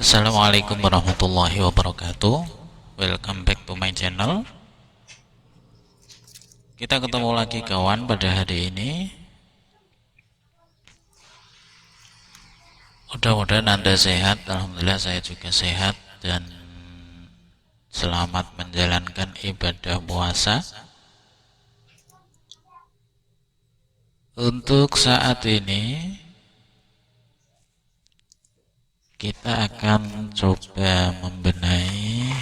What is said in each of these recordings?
Assalamualaikum warahmatullahi wabarakatuh. Welcome back to my channel. Kita ketemu lagi kawan pada hari ini. Mudah-mudahan Anda sehat. Alhamdulillah saya juga sehat dan selamat menjalankan ibadah puasa. Untuk saat ini kita akan coba membenahi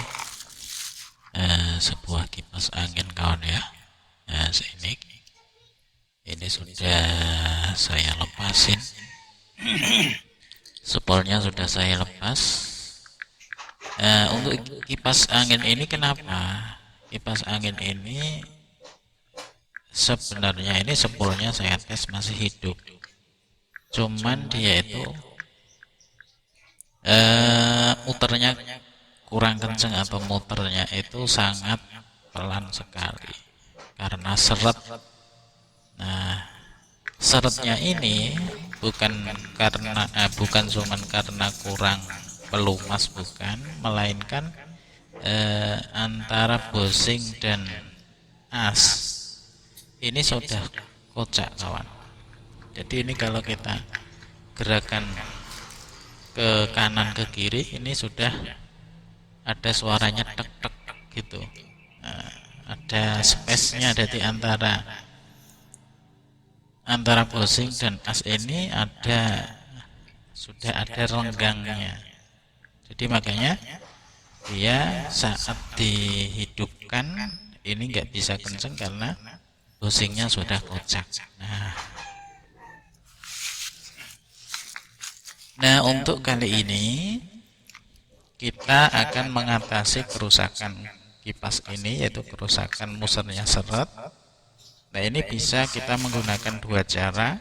sebuah kipas angin kawan ya. Nah, ini sudah saya lepasin. Spolnya sudah saya lepas. Untuk kipas angin ini kenapa? Kipas angin ini sebenarnya ini spolnya saya tes masih hidup. Cuman dia itu muternya kurang kencang atau muternya itu sangat pelan sekali karena seret. Nah, seretnya ini bukan cuman karena kurang pelumas, bukan, melainkan antara bosing dan as ini sudah kocak kawan. Jadi ini kalau kita gerakan ke kanan ke kiri ini sudah ada suaranya tek tek gitu. Nah, ada space-nya, ada di antara bosing dan as ini sudah ada renggangnya. Jadi makanya dia saat dihidupkan ini nggak bisa kenceng karena bosingnya sudah kocak. Nah, untuk kali ini kita akan mengatasi kerusakan kipas ini, yaitu kerusakan musernya seret. Nah, ini bisa kita menggunakan dua cara.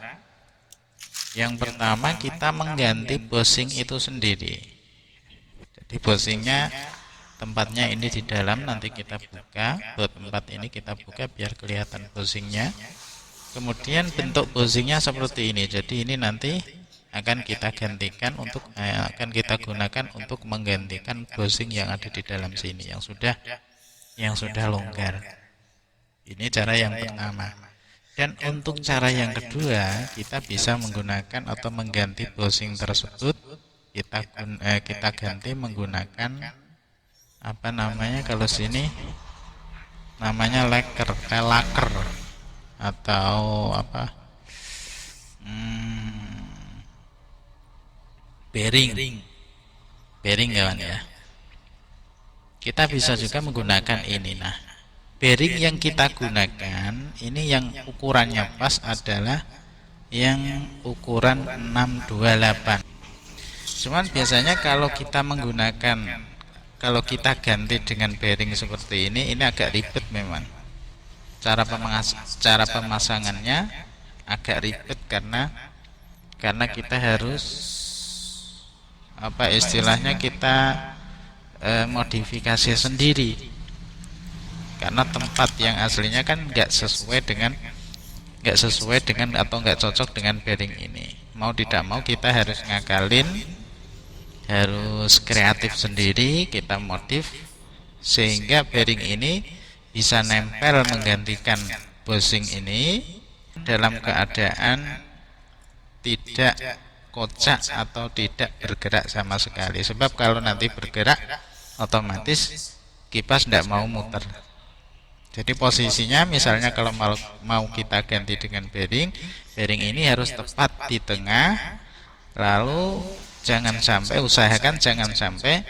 Yang pertama, kita mengganti bosing itu sendiri. Jadi bosingnya tempatnya ini di dalam, nanti kita buka. Buat tempat ini kita buka biar kelihatan bosingnya. Kemudian bentuk bosingnya seperti ini. Jadi ini nanti akan kita gunakan untuk menggantikan bosing yang ada di dalam sini yang sudah longgar. Ini cara yang pertama. Dan untuk cara yang kedua, kita bisa menggunakan atau mengganti bosing tersebut. Kita ganti menggunakan apa namanya, kalau sini namanya laker atau apa, bearing kawan ya. Kita bisa juga menggunakan ini. Nah, bearing yang kita gunakan ini yang ukurannya pas adalah yang ukuran 628. Cuman biasanya kalau kita ganti dengan bearing seperti ini agak ribet memang. Cara pemasangannya agak ribet karena kita harus apa istilahnya, kita modifikasi sendiri karena tempat yang aslinya kan nggak sesuai dengan atau nggak cocok dengan bearing ini. Mau tidak mau kita harus ngakalin, harus kreatif sendiri, kita modif sehingga bearing ini bisa nempel menggantikan bosing ini dalam keadaan tidak kocak atau tidak bergerak sama sekali. Sebab kalau nanti bergerak otomatis kipas tidak mau muter. Jadi posisinya misalnya kalau mau kita ganti dengan bearing ini harus tepat di tengah, lalu usahakan jangan sampai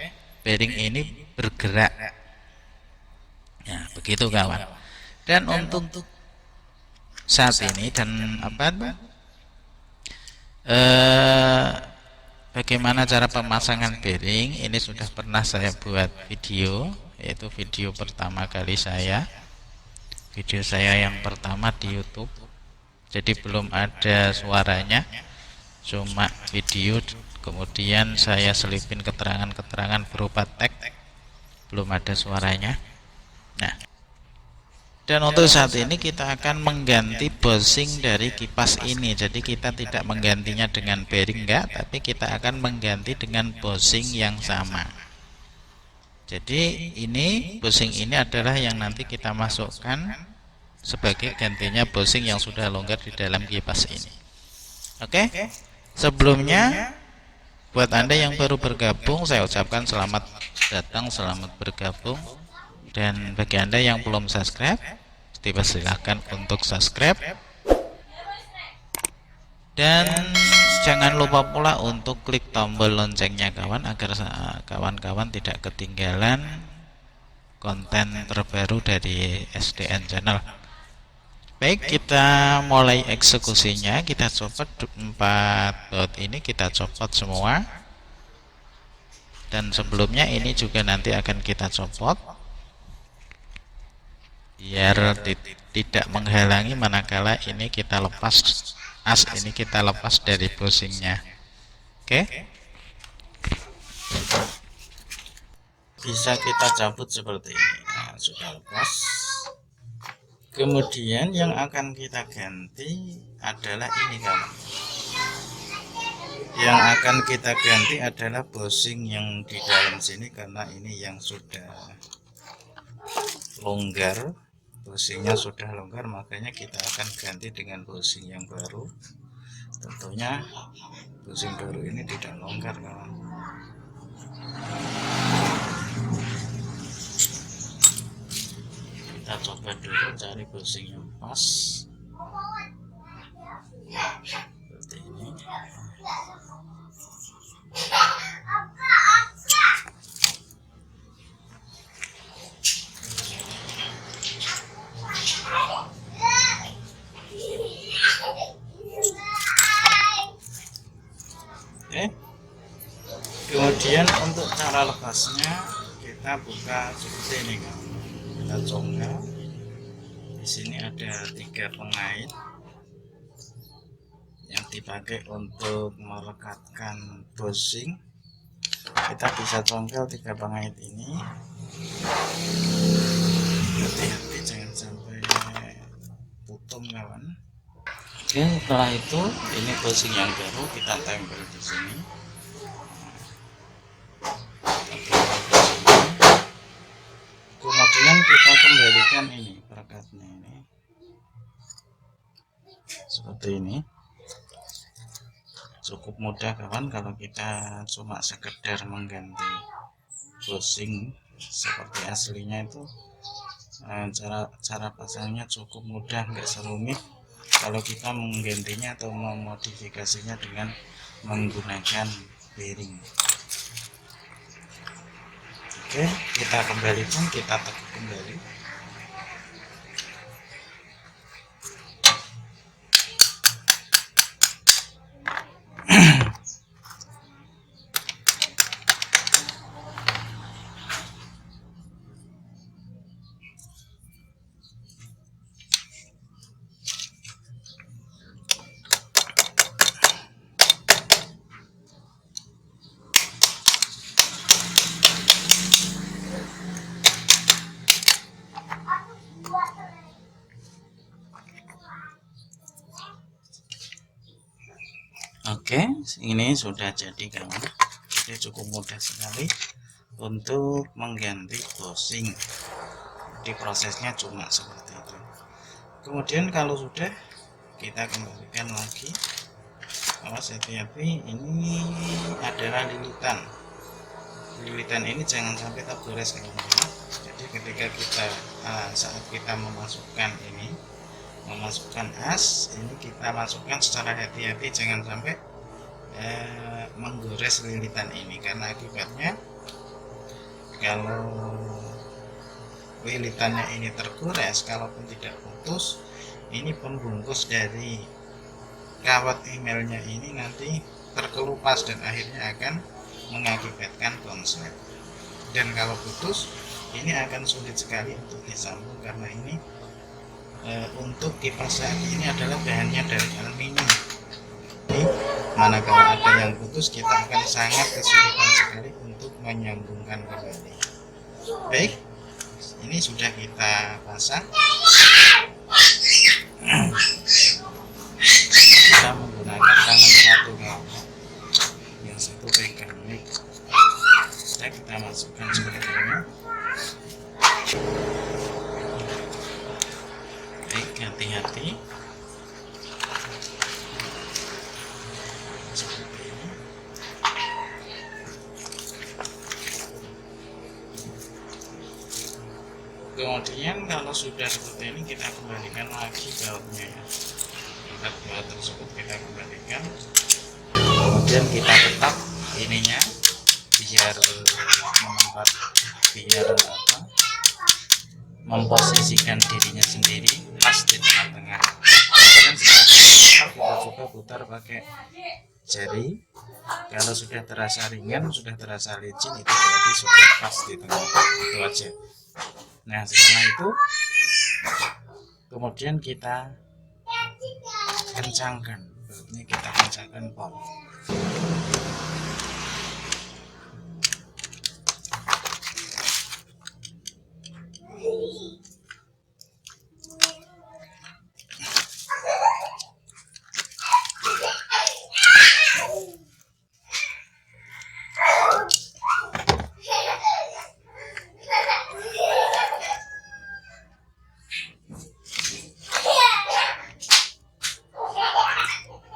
bearing ini bergerak. Ya, begitu kawan. Dan untuk saat ini bagaimana cara pemasangan bearing ini sudah pernah saya buat video, yaitu video pertama kali video saya yang pertama di YouTube. Jadi belum ada suaranya, cuma video, kemudian saya selipin keterangan berupa teks, belum ada suaranya. Nah, Dan untuk saat ini kita akan mengganti bushing dari kipas ini. Jadi kita tidak menggantinya dengan bearing, enggak, tapi kita akan mengganti dengan bushing yang sama. Jadi ini bushing ini adalah yang nanti kita masukkan sebagai gantinya bushing yang sudah longgar di dalam kipas ini. Oke. Sebelumnya, buat Anda yang baru bergabung, saya ucapkan selamat datang, selamat bergabung. Dan bagi Anda yang belum subscribe, silahkan untuk subscribe. Dan jangan lupa pula untuk klik tombol loncengnya kawan, agar kawan-kawan tidak ketinggalan konten terbaru dari SDN Channel. Baik, kita mulai eksekusinya. Kita copot 4 baut ini, kita copot semua. Dan sebelumnya ini juga nanti akan kita copot biar tidak menghalangi manakala ini kita lepas as ini kita lepas dari bushingnya. Oke, bisa kita cabut seperti ini. Nah, sudah lepas. Kemudian yang akan kita ganti adalah ini kawan. Yang akan kita ganti adalah bushing yang di dalam sini, karena ini yang sudah longgar, bushingnya sudah longgar, makanya kita akan ganti dengan bushing yang baru. Tentunya bushing baru ini tidak longgar kawan. Kita coba dulu cari bushing yang pas seperti ini. Oke. Kemudian untuk cara lepasnya kita buka seperti ini kan. Kita congkel. Di sini ada 3 pengait yang dipakai untuk merekatkan bushing. Kita bisa congkel 3 pengait ini. Hati-hati jangan sampai putung kawan. Oke, setelah itu ini bushing yang baru kita tempel di sini. Kemudian kita kembalikan ini perekatnya ini seperti ini. Cukup mudah kawan kalau kita cuma sekedar mengganti bushing seperti aslinya itu. Cara pasangnya cukup mudah, nggak serumit kalau kita menggantinya atau memodifikasinya dengan menggunakan bearing. Oke, kita kembalikan, kita tekuk kembali. Oke, ini sudah jadi kawan. Jadi cukup mudah sekali untuk mengganti bushing. Jadi prosesnya cuma seperti itu. Kemudian kalau sudah, kita kembalikan lagi. Awas hati-hati, ini adalah lilitan. Lilitan ini jangan sampai tergores kawan. Jadi ketika kita saat kita memasukkan as ini, kita masukkan secara hati-hati, jangan sampai menggores lilitan ini, karena akibatnya kalau lilitannya ini tergores, kalaupun tidak putus, ini pembungkus dari kawat emailnya ini nanti terkelupas dan akhirnya akan mengakibatkan konslet. Dan kalau putus, ini akan sulit sekali untuk disambung, karena ini untuk kipas saat ini adalah bahannya dari aluminium. Manakala ada yang putus, kita akan sangat kesulitan sekali untuk menyambungkan kembali. Baik, Ini sudah kita pasang. Kita menggunakan tangan satu yang satu pegang mic. Kita masukkan seperti ini. Baik, hati-hati. Seperti ini. Kemudian kalau sudah seperti ini, kita kembalikan lagi bautnya ya. Angkat baut tersebut kita kembalikan. Kemudian kita tetap ininya biar memposisikan dirinya sendiri pas di tengah-tengah. Kemudian setelah kita coba putar pakai jari. Kalau sudah terasa ringan, sudah terasa licin, itu berarti sudah pas di tengah. Itu aja. Nah, setelah itu kemudian kita kencangkan, bautnya kita kencangkan pol.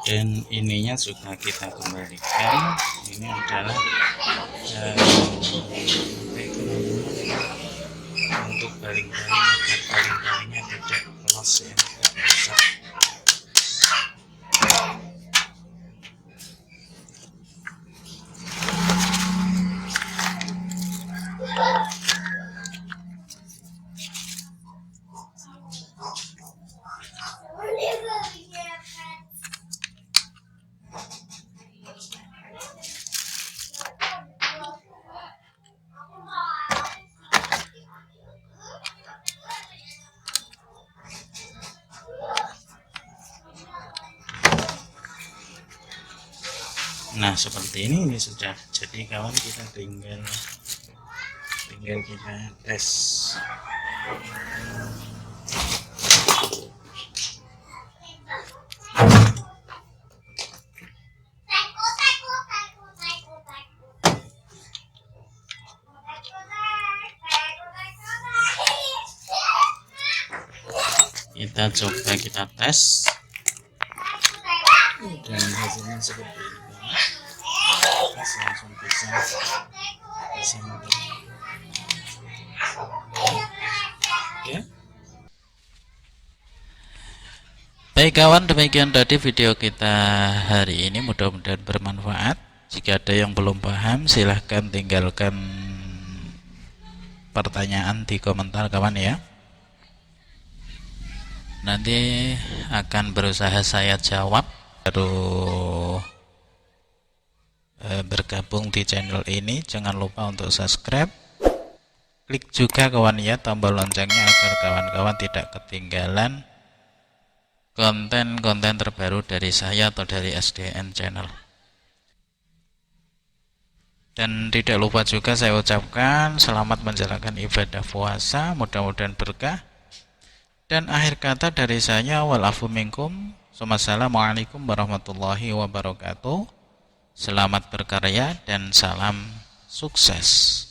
Dan ininya sudah kita kembalikan. Ini adalah untuk baling-baling agar baling-balingnya tidak los ya, tidak rusak. Nah, seperti ini sudah jadi kawan. Kita tinggal kita tes. Kita coba, kita tes, dan hasilnya seperti ini. Langsung bisa motor. Ya. Baik kawan, demikian tadi video kita hari ini, mudah-mudahan bermanfaat. Jika ada yang belum paham, silahkan tinggalkan pertanyaan di komentar kawan ya. Nanti akan berusaha saya jawab. Baru bergabung di channel ini, jangan lupa untuk subscribe, klik juga kawan ya tombol loncengnya agar kawan-kawan tidak ketinggalan konten-konten terbaru dari saya atau dari SDN channel. Dan tidak lupa juga saya ucapkan selamat menjalankan ibadah puasa, mudah-mudahan berkah. Dan akhir kata dari saya, walafu minkum, wassalamualaikum warahmatullahi wabarakatuh. Selamat berkarya dan salam sukses.